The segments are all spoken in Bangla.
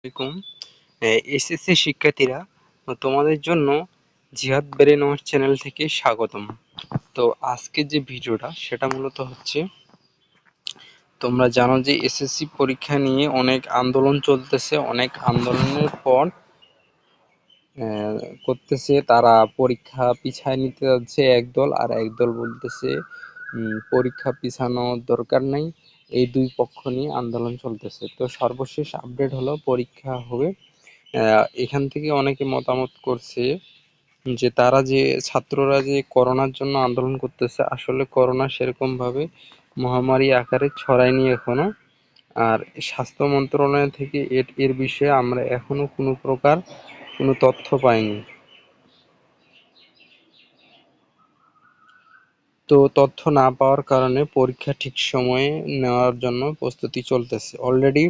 আলাইকুম। এসএসসি শিক্ষার্থীরা, তোমাদের জন্য জিহাদ ব্রেনওয়াশ চ্যানেল থেকে স্বাগতম। তো আজকের যে ভিডিওটা সেটা মূলত হচ্ছে, তোমরা জানো যে এসএসসি পরীক্ষা নিয়ে অনেক আন্দোলন চলতেছে। অনেক আন্দোলনের পর করতেছে তারা পরীক্ষা পিছায় নিতে যাচ্ছে একদল, আর একদল বলতেছে পরীক্ষা পিছানোর দরকার নাই। এই দুই পক্ষ নিয়ে আন্দোলন চলতেছে। তো সর্বশেষ আপডেট হলো পরীক্ষা হবে। এখান থেকে অনেকে মতামত করছে যে ছাত্ররা যে করোনার জন্য আন্দোলন করতেছে, আসলে করোনা সেরকম ভাবে মহামারী আকারে ছড়ায়নি এখনো। আর স্বাস্থ্য মন্ত্রণালয় থেকে এর বিষয়ে আমরা এখনো কোনো প্রকার কোনো তথ্য পাইনি। তো তথ্য না পাওয়ার কারণে পরীক্ষা ঠিক সময়ে নেওয়ার জন্য প্রস্তুতি চলতেছে। অলরেডি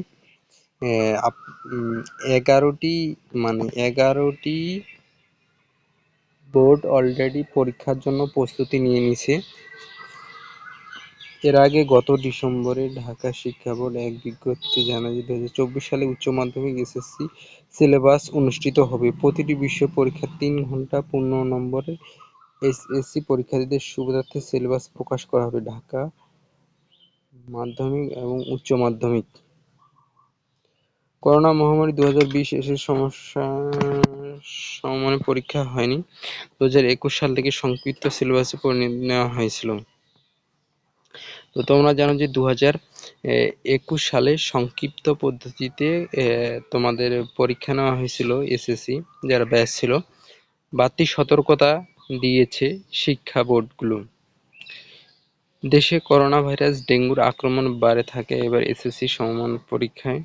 11টি 11টি বোর্ড অলরেডি পরীক্ষার জন্য প্রস্তুতি নিয়ে নিছে। এর আগে গত ডিসেম্বরে ঢাকা শিক্ষা বোর্ড এক বিজ্ঞপ্তিতে জানায় যে 2024 সালে উচ্চ মাধ্যমিক এসএসসি সিলেবাস অনুষ্ঠিত হবে। প্রতিটি বিষয় পরীক্ষার 3 ঘন্টা পূর্ণ নম্বরের এসএসসি পরীক্ষার্থীদের সুবিধার্থে সিলেবাস প্রকাশ করা হবে। ঢাকা মাধ্যমিক এবং উচ্চ মাধ্যমিক। করোনা মহামারী 2020 এসে সমমানে পরীক্ষা হয়নি। 2021 সাল থেকে সংক্ষিপ্ত সিলেবাসে নেওয়া হয়েছিল। তো তোমরা জানো যে 2021 সালে সংক্ষিপ্ত পদ্ধতিতে তোমাদের পরীক্ষা নেওয়া হয়েছিল এসএসসি যারা ব্যাচ ছিল। বাড়তি সতর্কতা দিয়েছে শিক্ষা বোর্ডগুলো। দেশে করোনা ভাইরাস ডেঙ্গুর আক্রমণ বাড়ে থাকে। এবার এসএসসি সমমান পরীক্ষায়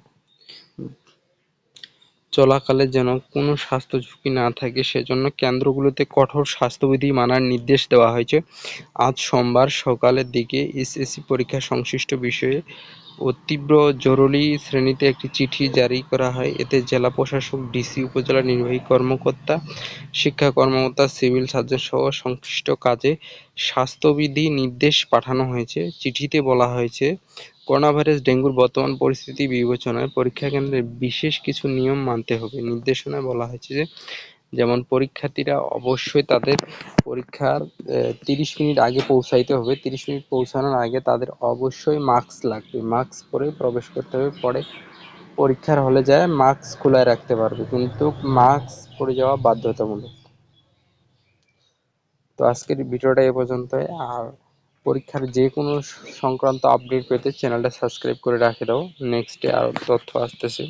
চলাকালে যেন কোনো স্বাস্থ্য ঝুঁকি না থাকে, সেজন্য কেন্দ্রগুলোতে কঠোর স্বাস্থ্যবিধি মানার নির্দেশ দেওয়া হয়েছে। আজ সোমবার সকালের দিকে এসএসসি পরীক্ষা সংশ্লিষ্ট বিষয়ে ও তীব্র জরুরি শ্রেণীতে একটি চিঠি জারি করা হয়। এতে জেলা প্রশাসক, ডিসি, উপজেলা নির্বাহী কর্মকর্তা, শিক্ষা কর্মকর্তা, সিভিল সার্জন সহ সংশ্লিষ্ট কাজে স্বাস্থ্যবিধি নির্দেশ পাঠানো হয়েছে। চিঠিতে বলা হয়েছে, করোনাভাইরাস ডেঙ্গুর বর্তমান পরিস্থিতি বিবেচনায় পরীক্ষা কেন্দ্রে বিশেষ কিছু নিয়ম মানতে হবে। নির্দেশনায় বলা হয়েছে যে, যেমন পরীক্ষার্থীরা অবশ্যই তাদের পরীক্ষার 30 মিনিট আগে পৌঁছাইতে হবে। 30 মিনিট পৌঁছানোর আগে তাদের অবশ্যই মাস্ক লাগবে। মাস্ক পরে প্রবেশ করতে হবে। পরে পরীক্ষার হলে যায় মাস্ক খোলায় রাখতে পারবে, কিন্তু মাস্ক পরে যাওয়া বাধ্যতামূলক। তো আজকের ভিডিওটা এ পর্যন্তই। আর পরীক্ষার যে কোনো সংক্রান্ত আপডেট পেতে চ্যানেলটা সাবস্ক্রাইব করে রাখে দাও। নেক্সটে আরো তথ্য আসতেছে।